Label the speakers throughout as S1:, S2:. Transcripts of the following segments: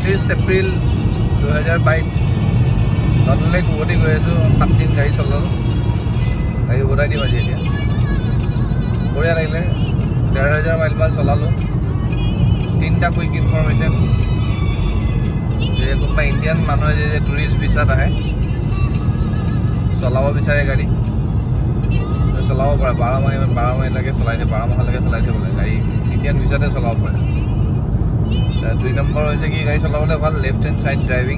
S1: 29 এপ্ৰিল 2022 নললৈ উভতি গৈ আছোঁ 7 দিন গাড়ী চলালোঁ গাড়ী উভতাই দিম আজি এতিয়া বঢ়িয়া লাগিলে 15,000 মাইল চলালোঁ 3টা কুইক ইনফৰমেশ্যন যে কোনোবা ইণ্ডিয়ান মানুহে যে টুৰিষ্ট ভিছাত আহে চলাব বিচাৰে গাড়ী চলাব পাৰে 12 মাহলৈকে চলাই দিয়ে 12 মাহলৈকে চলাই দিব লাগে গাড়ী ইণ্ডিয়ান ভিছাতে চলাব পাৰে 2 নম্বৰ হৈছে কি গাড়ী চলাবলৈ ভাল লেফ্ট হেণ্ড ছাইড ড্ৰাইভিং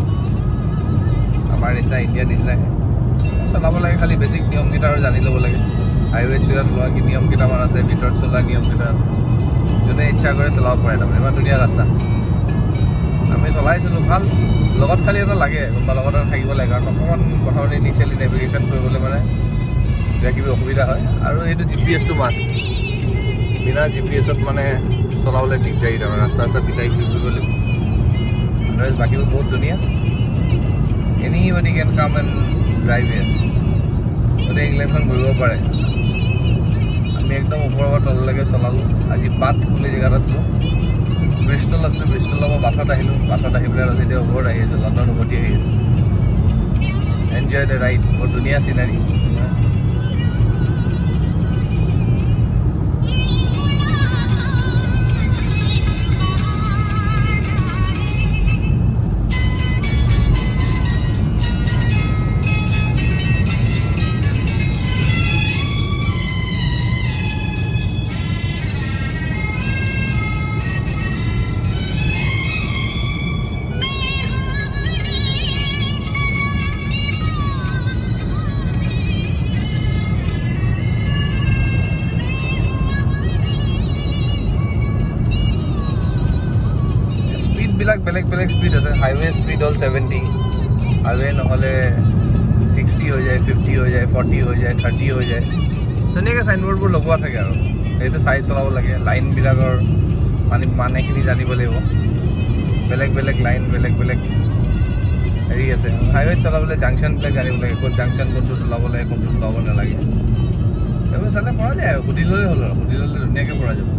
S1: আমাৰ নিচিনা ইণ্ডিয়ান নিচিনাই চলাব লাগে খালি বেছিক নিয়মকেইটা আৰু জানি ল'ব লাগে হাইৱে চুৱেত লোৱা কি নিয়ম কেইটামান আছে ভিতৰত চলোৱা নিয়ম কেইটা আছে যোনে ইচ্ছা কৰে চলাব পাৰে তাৰমানে ইমান ধুনীয়া ৰাস্তা আমি চলাইছিলোঁ ভাল লগত খালি এটা লাগে কোনোবা লগত থাকিব লাগে কাৰণ অকণমান প্ৰথমতে ইনিচিয়েলি নেভিগেশ্যন কৰিবলৈ মানে কিবা কিবি অসুবিধা হয় আৰু এইটো GPS টো মাষ্ট বিনা GPS-ত মানে চলাবলৈ দিগদাৰী তাৰমানে ৰাস্তা বিচাৰি ঘূৰিব লাগিব আদাৰৱাইজ বাকীবোৰ বহুত ধুনীয়া anybody can come and drive here গোটেই ইংলেণ্ডখন ঘূৰিব পাৰে আমি একদম ওপৰৰ পৰা তললৈকে চলালোঁ আজি বাট বুলি জেগাত আছিলোঁ ব্ৰিষ্টল আছিলোঁ ব্ৰিষ্টলৰ পৰা বাটত আহিলোঁ বাটত আহি পেলাই এতিয়া ওপৰত আহি আছোঁ লণ্ডন উভতি আহি আছোঁ এনজয় দ্য ৰাইড বৰ ধুনীয়া চিনাৰী বেলেগ বেলেগ স্পীড আছে হাইৱে স্পীড হ'ল 70 হাইৱে নহ'লে 60 হৈ যায় 50 হৈ যায় 40 হৈ যায় 30 হৈ যায় ধুনীয়াকৈ চাইনবোৰ্ডবোৰ লগোৱা থাকে আৰু সেইটো চাই চলাব লাগে লাইনবিলাকৰ মানেখিনি জানিব লাগিব বেলেগ বেলেগ লাইন বেলেগ বেলেগ হেৰি আছে হাইৱেত চলাবলৈ জাংচনবিলাক জানিব লাগে ক'ত জাংচন কোনটো চলাব লাগে কোনটো চলাব নালাগে সেইবোৰ চালে পৰা যায় আৰু সুধি ল'লেই হ'ল আৰু সুধি ল'লে ধুনীয়াকৈ পৰা যাব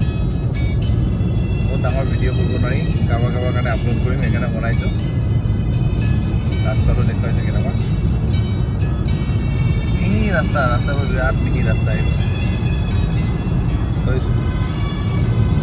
S1: বহুত ডাঙৰ ভিডিঅ' কৰিব নোৱাৰি কাৰোবাৰ কাৰণে আপলোড কৰিম সেইকাৰণে বনাইছোঁ ৰাস্তাটো দেখুৱাইছোঁ কেনেকুৱা এই ৰাস্তাবোৰ বিৰাট মিহি ৰাস্তা এইবোৰ কৈছোঁ